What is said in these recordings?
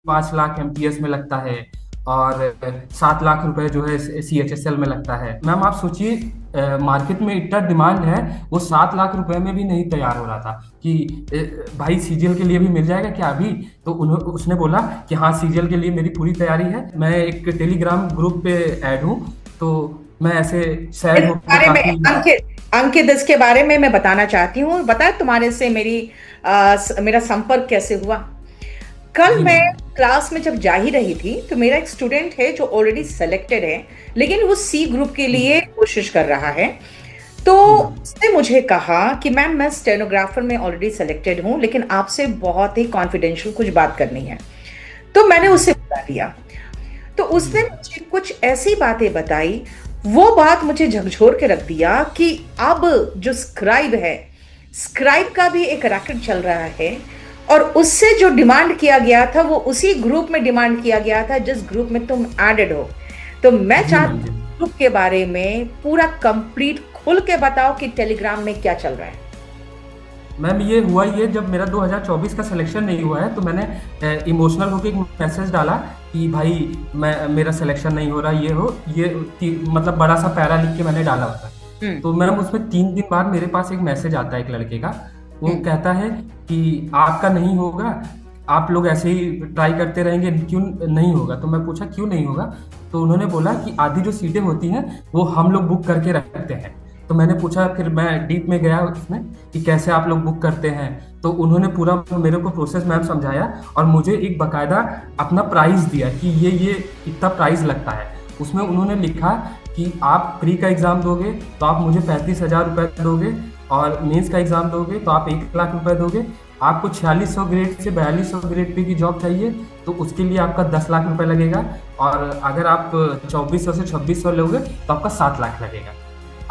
5 lakh MTS में लगता है और 7 लाख रुपए जो है सीएचएसएल में लगता है। मैम आप सोचिए मार्केट में इतना डिमांड है, वो 7 लाख रुपए में भी नहीं तैयार हो रहा था कि भाई सीजीएल के लिए भी मिल जाएगा क्या अभी। तो उसने बोला कि हाँ सीजीएल के लिए मेरी पूरी तैयारी है, मैं एक टेलीग्राम ग्रुप पे ऐड हूँ। तो मैं ऐसे सैड होकर बारे में काफी। अंकित अंकित इसके बारे में मैं बताना चाहती हूँ। बता तुम्हारे से मेरा संपर्क कैसे हुआ। कल जी मैं मैम। क्लास में जब जा ही रही थी तो मेरा एक स्टूडेंट है जो ऑलरेडी सेलेक्टेड है, लेकिन वो सी ग्रुप के जी लिए कोशिश कर रहा है। तो जी मैम। उसने मुझे कहा कि मैम मैं स्टेनोग्राफर में ऑलरेडी सेलेक्टेड हूँ, लेकिन आपसे बहुत ही कॉन्फिडेंशियल कुछ बात करनी है। तो मैंने जी उसे बता दिया। तो जी उसने मुझे कुछ ऐसी बातें बताई, वो बात मुझे झकझोर के रख दिया कि अब जो स्क्राइब है, स्क्राइब का भी एक रैकेट चल रहा है। और उससे जो डिमांड किया गया था वो उसी ग्रुप में डिमांड किया गया था जिस ग्रुप में तुम एडेड हो। तो मैं जी मैम। चाहती जी हूँ ग्रुप के बारे में पूरा कंप्लीट खुल के बताओ कि टेलीग्राम में क्या चल रहा है। मैम ये हुआ ही है, जब मेरा 2024 का सिलेक्शन नहीं हुआ है तो मैंने इमोशनल होकर एक मैसेज डाला कि भाई मैं मेरा सिलेक्शन नहीं हो रहा, ये हो ये मतलब बड़ा सा पैरा लिख के मैंने डाला होता है। हम्म। तो मैम उसमें 3 दिन बाद मेरे पास एक मैसेज आता है एक लड़के का। वो हम्म। कहता है कि आपका नहीं होगा, आप लोग ऐसे ही ट्राई करते रहेंगे, क्यों नहीं होगा। तो मैं पूछा क्यों नहीं होगा। तो उन्होंने बोला कि आधी जो सीटें होती हैं वो हम लोग बुक करके रखते हैं। तो मैंने पूछा, फिर मैं डीप में गया उसमें कि कैसे आप लोग बुक करते हैं। तो उन्होंने पूरा मेरे को प्रोसेस मैम समझाया और मुझे एक बकायदा अपना प्राइस दिया कि ये इतना प्राइस लगता है। उसमें उन्होंने लिखा कि आप प्री का एग्ज़ाम दोगे तो आप मुझे 35,000 रुपये दोगे, और मेंस का एग्ज़ाम दोगे तो आप 1 लाख रुपए दोगे। आपको 4600 ग्रेड से 4200 ग्रेड पे की जॉब चाहिए तो उसके लिए आपका 10 लाख रुपए लगेगा, और अगर आप 2400 से 2600 लोगे तो आपका 7 लाख लगेगा।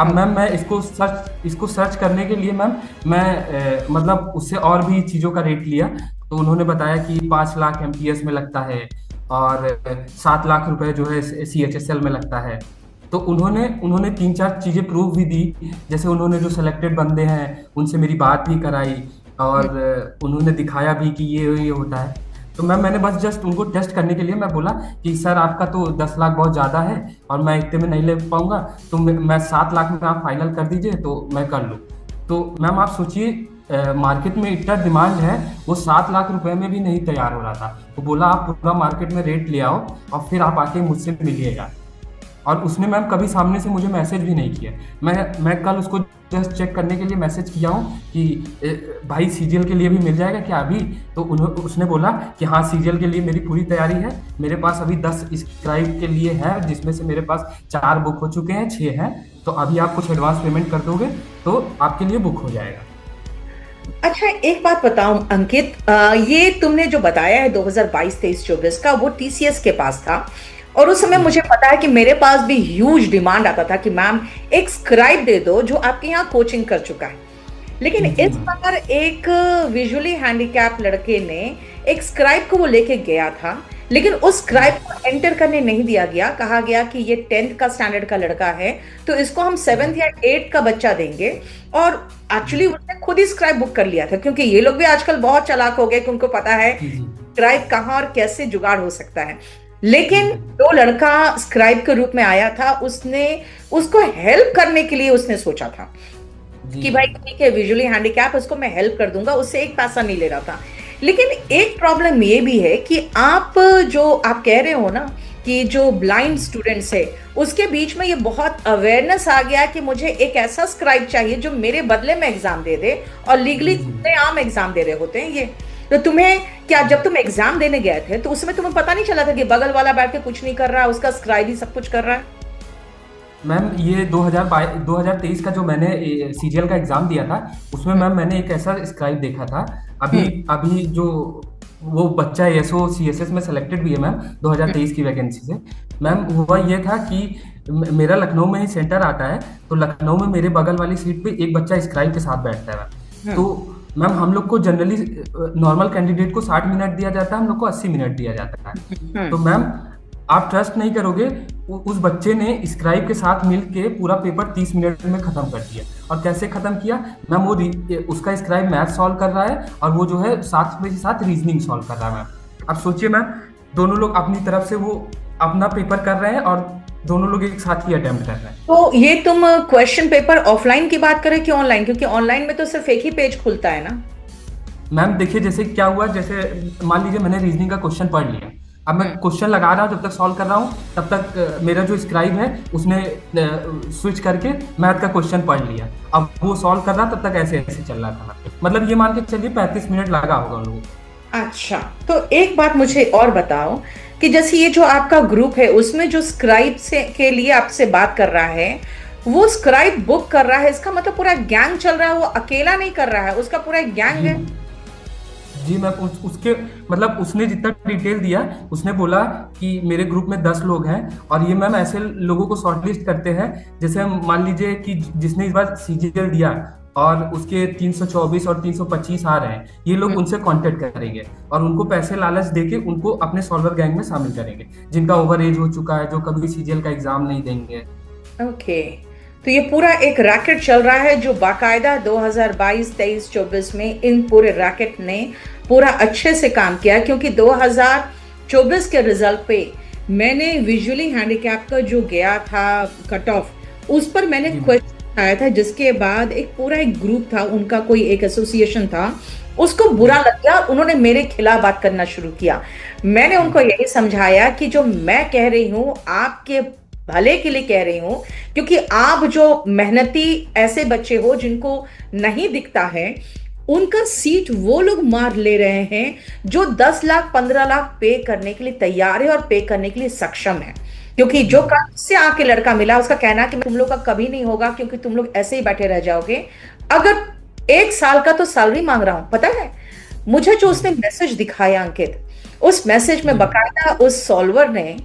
अब मैम मैं इसको सर्च करने के लिए मैम मैं मतलब उससे और भी चीज़ों का रेट लिया। तो उन्होंने बताया कि 5 लाख एमटीएस में लगता है और 7 लाख रुपए जो है सीएचएसएल में लगता है। तो उन्होंने उन्होंने 3-4 चीज़ें प्रूफ भी दी। जैसे उन्होंने जो सिलेक्टेड बंदे हैं उनसे मेरी बात भी कराई, और उन्होंने दिखाया भी कि ये होता है। तो मैंने बस जस्ट उनको टेस्ट करने के लिए मैं बोला कि सर आपका तो 10 लाख बहुत ज़्यादा है और मैं इतने में नहीं ले पाऊंगा, तो मैं 7 लाख में आप फाइनल कर दीजिए तो मैं कर लूँ। तो मैम आप सोचिए मार्केट में इतना डिमांड है, वो 7 लाख रुपए में भी नहीं तैयार हो रहा था। तो बोला आप पूरा मार्केट में रेट ले आओ और फिर आप आके मुझसे मिलिएगा। और उसने मैम कभी सामने से मुझे मैसेज भी नहीं किया। मैं कल उसको जस्ट चेक करने के लिए मैसेज किया हूँ कि भाई सीजीएल के लिए भी मिल जाएगा क्या अभी। तो उसने बोला कि हाँ सीजीएल के लिए मेरी पूरी तैयारी है, मेरे पास अभी 10 स्क्राइब के लिए है, जिसमें से मेरे पास 4 बुक हो चुके हैं, 6 हैं। तो अभी आप कुछ एडवांस पेमेंट कर दोगे तो आपके लिए बुक हो जाएगा। अच्छा, एक बात बताऊं अंकित, ये तुमने जो बताया है 2022 23 24 का, वो टीसीएस के पास था। और उस समय जी मुझे पता है कि मेरे पास भी ह्यूज डिमांड आता था कि मैम एक स्क्राइब दे दो जो आपके यहाँ कोचिंग कर चुका है। लेकिन जी इस मैम। बार एक विजुअली हैंडीकैप लड़के ने एक स्क्राइब को वो लेके गया था, लेकिन उस स्क्राइब को एंटर करने नहीं दिया गया। कहा गया कि ये 10th का स्टैंडर्ड का लड़का है, तो इसको हम 7th या 8th का बच्चा देंगे। और एक्चुअली उसने खुद ही स्क्राइब बुक कर लिया था, क्योंकि ये लोग भी आजकल बहुत चालाक हो गए कि उनको पता है जी जी स्क्राइब कहाँ और कैसे जुगाड़ हो सकता है। लेकिन जी जो लड़का स्क्राइब के रूप में आया था, उसने उसको हेल्प करने के लिए उसने सोचा था जी कि भाई मैम। ठीक है विजुअली हैंडीकैप, उसको मैं हेल्प कर दूंगा, उससे एक पैसा नहीं ले रहा था। लेकिन एक प्रॉब्लम ये भी है कि जो आप कह रहे हो ना कि जो ब्लाइंड स्टूडेंट्स है उसके बीच में ये बहुत अवेयरनेस आ गया कि मुझे एक ऐसा स्क्राइब चाहिए जो मेरे बदले में एग्जाम दे दे, और लीगली जी जी आम एग्जाम दे रहे होते हैं ये। तो तुम्हें क्या, जब तुम एग्जाम देने गए थे तो उसमें तुम्हें पता नहीं चला था कि बगल वाला बैठ के कुछ नहीं कर रहा है, उसका स्क्राइब ही सब कुछ कर रहा है। मैम ये 2023 का जो मैंने सीजीएल का एग्जाम दिया था उसमें मैम मैंने एक ऐसा स्क्राइब देखा था। अभी हम्म। अभी जो वो बच्चा एसओ सीएसएस में सेलेक्टेड भी है मैम 2023 की वैकेंसी से। मैम हुआ ये था कि मेरा लखनऊ में ही सेंटर आता है। तो लखनऊ में मेरे बगल वाली सीट पे एक बच्चा स्क्राइब के साथ बैठता है मैम। तो हम्म। मैम हम लोग को जनरली नॉर्मल कैंडिडेट को 60 मिनट दिया जाता है, हम लोग को 80 मिनट दिया जाता है। तो हम्म। मैम आप ट्रस्ट नहीं करोगे, उस बच्चे ने स्क्राइब के साथ मिल के पूरा पेपर 30 मिनट में खत्म कर दिया। और कैसे खत्म किया मैम, वो उसका स्क्राइब मैथ सॉल्व कर रहा है और वो जो है साथ में साथ रीजनिंग सॉल्व कर रहा है मैम। अब सोचिए मैम, दोनों लोग अपनी तरफ से वो अपना पेपर कर रहे हैं और दोनों लोग एक साथ ही अटेम्प्ट कर रहे हैं। तो ये तुम क्वेश्चन पेपर ऑफलाइन की बात करें कि ऑनलाइन? क्योंकि ऑनलाइन में तो सिर्फ एक ही पेज खुलता है ना। मैम देखिए जैसे क्या हुआ, जैसे मान लीजिए मैंने रीजनिंग का क्वेश्चन पढ़ लिया, अब मैं हम्म। क्वेश्चन लगा रहा हूँ, जब तक सॉल्व कर रहा हूँ तब तक मेरा जो स्क्राइब है उसने स्विच करके मैथ का क्वेश्चन पढ़ लिया। अब वो सॉल्व कर रहा, तब तक ऐसे ऐसे चल रहा था। मतलब ये मान के चलिए 35 मिनट लगा होगा उन लोगों को। अच्छा, तो एक बात मुझे और बताओ कि जैसे ये जो आपका ग्रुप है उसमें जो स्क्राइब से के लिए आपसे बात कर रहा है, वो स्क्राइब बुक कर रहा है, इसका मतलब पूरा गैंग चल रहा है, वो अकेला नहीं कर रहा है, उसका पूरा एक गैंग जी है। जी मैम, उसके मतलब उसने जितना डिटेल दिया, उसने बोला कि मेरे ग्रुप में 10 लोग हैं और ये मैम ऐसे लोगों को शॉर्टलिस्ट करते हैं, जैसे हम मान लीजिए कि जिसने इस बार सीजीएल दिया और उसके 324 और 325 आ रहे हैं, ये लोग उनसे कांटेक्ट करेंगे और उनको पैसे लालच देके उनको अपने सॉल्वर गैंग में शामिल करेंगे, जिनका ओवर एज हो चुका है, जो कभी सीजीएल का एग्जाम नहीं देंगे। ओके, तो ये पूरा एक रैकेट चल रहा है जो बाकायदा 2022, 23, 24 में इन पूरे रैकेट ने पूरा अच्छे से काम किया, क्योंकि 2024 के रिजल्ट पे मैंने विजुअली हैंडीकैप का जो गया था कट ऑफ, उस पर मैंने जी क्वेश्चन आया था, जिसके बाद एक पूरा एक ग्रुप था उनका, कोई एक एसोसिएशन था, उसको बुरा जी लग गया, उन्होंने मेरे खिलाफ बात करना शुरू किया। मैंने जी उनको यही समझाया कि जो मैं कह रही हूं आपके भले के लिए कह रही हूं, क्योंकि आप जो मेहनती ऐसे बच्चे हो जिनको नहीं दिखता है, उनका सीट वो लोग मार ले रहे हैं जो 10 लाख 15 लाख पे करने के लिए तैयार है और पे करने के लिए सक्षम है। क्योंकि जो जी कल से आके लड़का मिला उसका कहना कि तुम लोग का कभी नहीं होगा, क्योंकि तुम लोग ऐसे ही बैठे रह जाओगे। अगर 1 साल का तो सैलरी मांग रहा हूं, पता है मुझे जो जी उसने मैसेज दिखाया अंकित, उस मैसेज में जी बकायदा उस सॉल्वर ने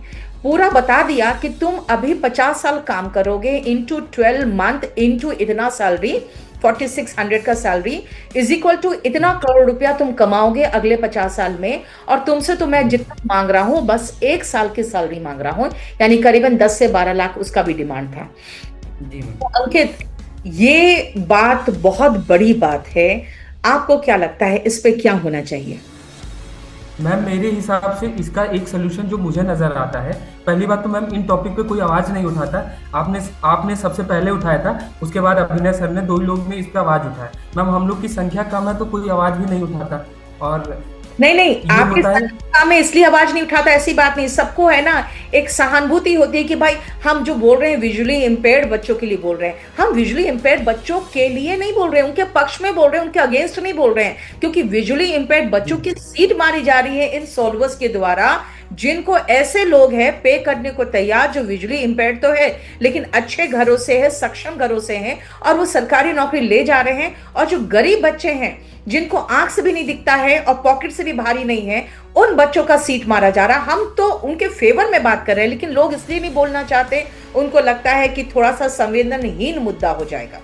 पूरा बता दिया कि तुम अभी 50 साल काम करोगे, इंटू 12 मंथ, इंटू इतना सैलरी, 4600 का सैलरी इज इक्वल टू इतना करोड़ रुपया तुम कमाओगे अगले 50 साल में। और तुमसे तो मैं जितना मांग रहा हूं बस 1 साल की सैलरी मांग रहा हूं, यानी करीबन 10 से 12 लाख उसका भी डिमांड था। जी मैम। तो अंकित, ये बात बहुत बड़ी बात है, आपको क्या लगता है इस पे क्या होना चाहिए? मैम मेरे हिसाब से इसका एक सोल्यूशन जो मुझे नजर आता है, पहली बात तो मैम इन टॉपिक पे कोई आवाज नहीं उठाता। आपने आपने सबसे पहले उठाया था, उसके बाद अभिनय सर ने, 2 ही लोग ने इस पे आवाज उठाया। मैम हम लोग की संख्या कम है तो कोई आवाज भी नहीं उठाता। और नहीं नहीं, ये आपके होता है। संस्था में इसलिए आवाज नहीं उठाता ऐसी बात नहीं, सबको है ना एक सहानुभूति होती है कि भाई हम जो बोल रहे हैं विजुअली इम्पेयर्ड बच्चों के लिए बोल रहे हैं, हम विजुअली इम्पेयर्ड बच्चों के लिए नहीं बोल रहे हैं, उनके पक्ष में बोल रहे हैं, उनके अगेंस्ट नहीं बोल रहे हैं। क्योंकि विजुअली इम्पेयर्ड बच्चों जी की सीट मारी जा रही है इन सॉल्वर्स के द्वारा, जिनको ऐसे लोग हैं पे करने को तैयार, जो विजुअली इम्पेयर्ड तो है लेकिन अच्छे घरों से है, सक्षम घरों से हैं, और वो सरकारी नौकरी ले जा रहे हैं। और जो गरीब बच्चे हैं जिनको आंख से भी नहीं दिखता है और पॉकेट से भी भारी नहीं है, उन बच्चों का सीट मारा जा रहा। हम तो उनके फेवर में बात कर रहे हैं, लेकिन लोग इसलिए नहीं बोलना चाहते, उनको लगता है कि थोड़ा सा संवेदनहीन मुद्दा हो जाएगा।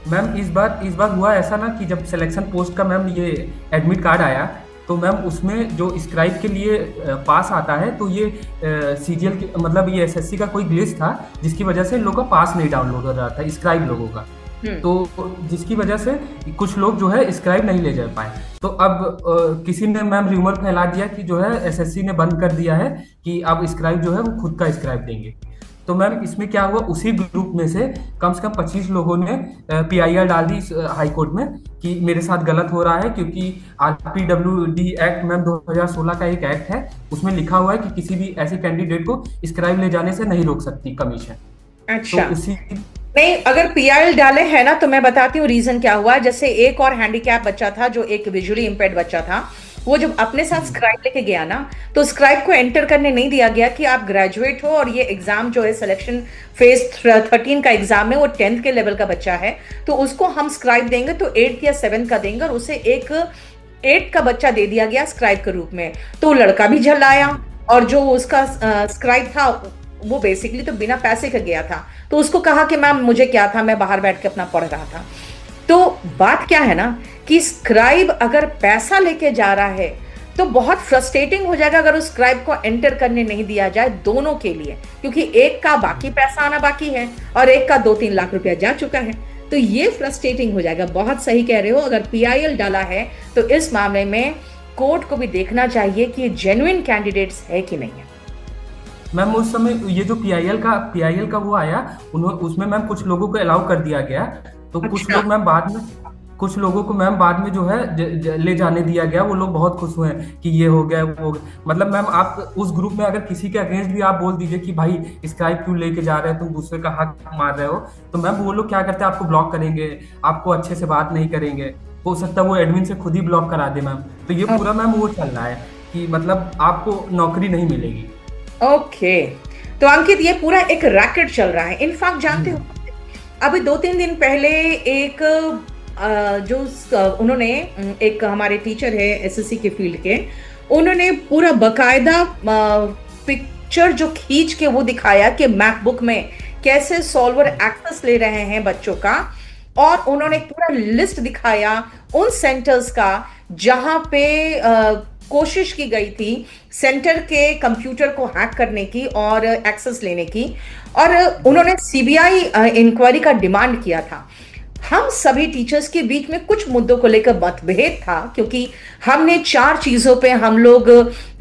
मैम इस बार हुआ ऐसा ना कि जब सिलेक्शन पोस्ट का मैम ये एडमिट कार्ड आया, तो मैम उसमें जो स्क्राइब के लिए पास आता है, तो ये सीजीएल मतलब ये एसएससी का कोई ग्लिच था, जिसकी वजह से इन लोगों का पास नहीं डाउनलोड हो रहा था, स्क्राइब लोगों का। हम्म। तो जिसकी वजह से कुछ लोग जो है स्क्राइब नहीं ले जा पाए। तो अब किसी ने मैम र्यूमर फैला दिया कि जो है एसएससी ने बंद कर दिया है कि अब स्क्राइब जो है वो खुद का स्क्राइब देंगे। तो मैम इसमें क्या हुआ, उसी ग्रुप में से कम 25 लोगों ने पीआईआर डाल दी हाई कोर्ट में कि मेरे साथ गलत हो रहा है, क्योंकि आरपीडब्ल्यूडी एक्ट मैम 2016 का एक एक्ट है, उसमें लिखा हुआ है कि किसी भी ऐसे कैंडिडेट को स्क्राइब ले जाने से नहीं रोक सकती कमीशन। तो अच्छा, उसी नहीं, अगर पीआईएल डाले हैं ना, तो मैं बताती हूँ रीजन क्या हुआ। जैसे एक और हैंडीकैप बच्चा था जो एक विजुअली इम्पेयर्ड बच्चा था, वो जब अपने साथ स्क्राइब लेके गया ना, तो स्क्राइब को एंटर करने नहीं दिया गया कि आप ग्रेजुएट हो और ये एग्जाम जो है सिलेक्शन फेज 13 का एग्जाम है, वो 10th के लेवल का बच्चा है, तो उसको हम स्क्राइब देंगे तो 8th या 7th का देंगे, और उसे एक 8 का बच्चा दे दिया गया स्क्राइब के रूप में। तो लड़का भी झल्लाया, और जो उसका स्क्राइब था वो बेसिकली तो बिना पैसे का गया था, तो उसको कहा कि मैम मुझे क्या था, मैं बाहर बैठ के अपना पढ़ रहा था। तो बात क्या है ना कि स्क्राइब अगर पैसा लेके जा रहा है तो बहुत फ्रस्ट्रेटिंग हो जाएगा अगर उस स्क्राइब को एंटर करने नहीं दिया जाए दोनों के लिए, क्योंकि एक का बाकी पैसा आना बाकी है और एक का 2-3 लाख रुपया जा चुका है। तो ये फ्रस्ट्रेटिंग हो जाएगा। बहुत सही कह रहे हो, अगर पीआईएल डाला है तो इस मामले में कोर्ट को भी देखना चाहिए कि ये जेन्युइन कैंडिडेट्स है कि नहीं है। मैम उस समय ये जो पीआईएल का वो आया, उन्होंने उसमें मैम कुछ लोगों को अलाउ कर दिया गया। तो अच्छा। कुछ लोगों को मैम बाद में जो है ले जाने दिया गया। वो लोग बहुत खुश हुए हैं कि ये हो गया वो हो गया। मतलब मैम आप उस ग्रुप में अगर किसी के अगेंस्ट भी आप बोल दीजिए कि भाई स्क्राइब क्यों लेके जा रहे हैं, तुम दूसरे का हक मार रहे हो, तो मैम वो लोग क्या करते हैं, आपको ब्लॉक करेंगे, आपको अच्छे से बात नहीं करेंगे। हो सकता है वो एडमिन से खुद ही ब्लॉक करा दे मैम। तो ये पूरा मैम वो चल रहा है कि मतलब आपको नौकरी नहीं मिलेगी। ओके। तो अंकित, ये पूरा एक रैकेट चल रहा है। इनफैक्ट जी जानते हो, मैम। अभी 2-3 दिन पहले एक उन्होंने, एक हमारे टीचर है एसएससी के फील्ड के, उन्होंने पूरा बकायदा पिक्चर जो खींच के वो दिखाया कि मैकबुक में कैसे सॉल्वर एक्सेस ले रहे हैं बच्चों का। और उन्होंने पूरा लिस्ट दिखाया उन सेंटर्स का जहां पे कोशिश की गई थी सेंटर के कंप्यूटर को हैक करने की और एक्सेस लेने की। और उन्होंने सीबीआई इंक्वायरी का डिमांड किया था। हम सभी टीचर्स के बीच में कुछ मुद्दों को लेकर मतभेद था, क्योंकि हमने 4 चीजों पे हम लोग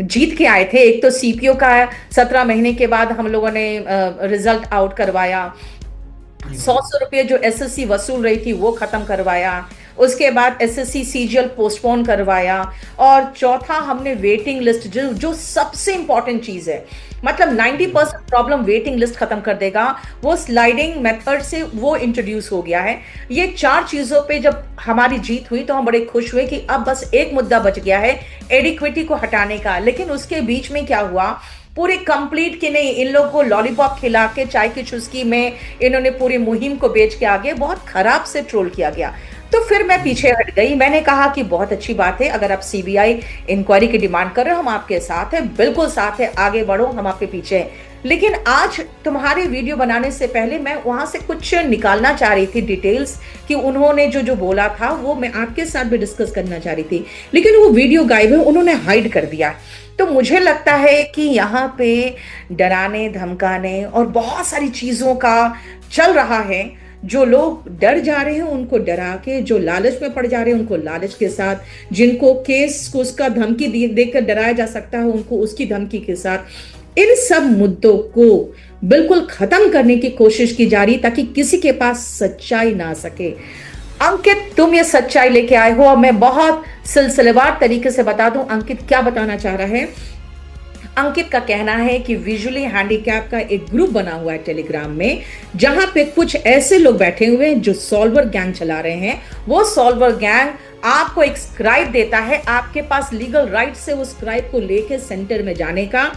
जीत के आए थे। एक तो सीपीओ का 17 महीने के बाद हम लोगों ने रिजल्ट आउट करवाया। जी मैम। 100 रुपये जो एसएससी वसूल रही थी वो खत्म करवाया। उसके बाद एसएससी सीजीएल पोस्टपोन करवाया। और चौथा, हमने वेटिंग लिस्ट, जो सबसे इंपॉर्टेंट चीज है, मतलब 90% प्रॉब्लम वेटिंग लिस्ट खत्म कर देगा, वो स्लाइडिंग मेथड से वो इंट्रोड्यूस हो गया है। ये 4 चीजों पे जब हमारी जीत हुई तो हम बड़े खुश हुए कि अब बस एक मुद्दा बच गया है, एडिक्विटी को हटाने का। लेकिन उसके बीच में क्या हुआ, पूरे कंप्लीट के नहीं, इन लोगों को लॉलीपॉप खिला के चाय की चुस्की में इन्होंने पूरी मुहिम को बेच के आगे बहुत खराब से ट्रोल किया गया। तो फिर मैं पीछे हट गई। मैंने कहा कि बहुत अच्छी बात है, अगर आप सीबीआई इंक्वायरी की डिमांड कर रहे हो, हम आपके साथ हैं, बिल्कुल साथ है, आगे बढ़ो, हम आपके पीछे हैं। लेकिन आज तुम्हारे वीडियो बनाने से पहले मैं वहां से कुछ निकालना चाह रही थी डिटेल्स, कि उन्होंने जो जो बोला था वो मैं आपके साथ भी डिस्कस करना चाह रही थी, लेकिन वो वीडियो गायब है, उन्होंने हाइड कर दिया। तो मुझे लगता है कि यहाँ पे डराने धमकाने और बहुत सारी चीजों का चल रहा है। जो लोग डर जा रहे हैं उनको डरा के, जो लालच में पड़ जा रहे हैं उनको लालच के साथ, जिनको केस को उसका धमकी देकर डराया जा सकता है उनको उसकी धमकी के साथ, इन सब मुद्दों को बिल्कुल खत्म करने की कोशिश की जा रही, ताकि किसी के पास सच्चाई ना सके। अंकित, तुम ये सच्चाई लेके आए हो और मैं बहुत सिलसिलेवार तरीके से बता दूं अंकित क्या बताना चाह रहा है। अंकित का कहना है कि विजुअली हैंडीकैप का एक ग्रुप बना हुआ है टेलीग्राम में, जहां पे कुछ ऐसे लोग बैठे हुए हैं जो सॉल्वर गैंग चला रहे हैं। वो सॉल्वर गैंग आपको एक स्क्राइब देता है, आपके पास लीगल राइट से उस स्क्राइब को लेके सेंटर में जाने का।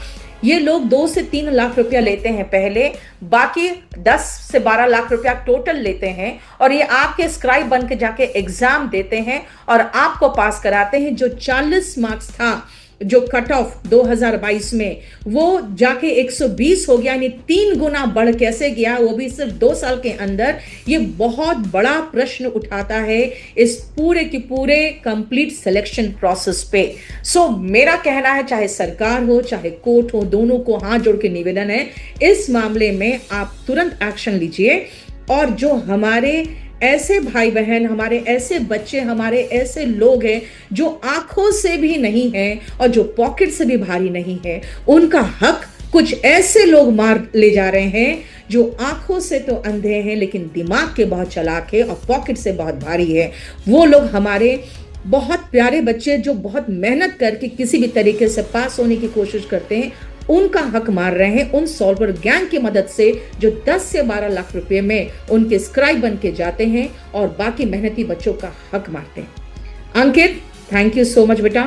ये लोग 2 से 3 लाख रुपया लेते हैं पहले, बाकी 10 से 12 लाख रुपया टोटल लेते हैं, और ये आपके स्क्राइब बन के जाके एग्जाम देते हैं और आपको पास कराते हैं। जो 40 मार्क्स था, जो कट ऑफ 2022 में, वो जाके 120 हो गया, यानी 3 गुना बढ़ कैसे गया, वो भी सिर्फ 2 साल के अंदर। ये बहुत बड़ा प्रश्न उठाता है इस पूरे के पूरे कंप्लीट सिलेक्शन प्रोसेस पे। सो मेरा कहना है, चाहे सरकार हो चाहे कोर्ट हो, दोनों को हाथ जोड़ के निवेदन है, इस मामले में आप तुरंत एक्शन लीजिए। और जो हमारे ऐसे भाई बहन, हमारे ऐसे बच्चे, हमारे ऐसे लोग हैं जो आंखों से भी नहीं हैं और जो पॉकेट से भी भारी नहीं है, उनका हक कुछ ऐसे लोग मार ले जा रहे हैं जो आंखों से तो अंधे हैं लेकिन दिमाग के बहुत चालाक है और पॉकेट से बहुत भारी है। वो लोग हमारे बहुत प्यारे बच्चे जो बहुत मेहनत करके किसी भी तरीके से पास होने की कोशिश करते हैं, उनका हक मार रहे हैं उन सॉल्वर गैंग की मदद से, जो 10 से 12 लाख रुपए में उनके स्क्राइब बन के जाते हैं और बाकी मेहनती बच्चों का हक मारते हैं। अंकित, थैंक यू सो मच बेटा,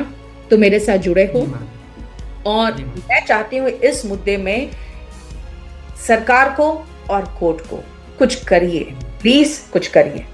तुम मेरे साथ जुड़े हो। और मैं चाहती हूँ इस मुद्दे में सरकार को और कोर्ट को कुछ करिए, प्लीज कुछ करिए।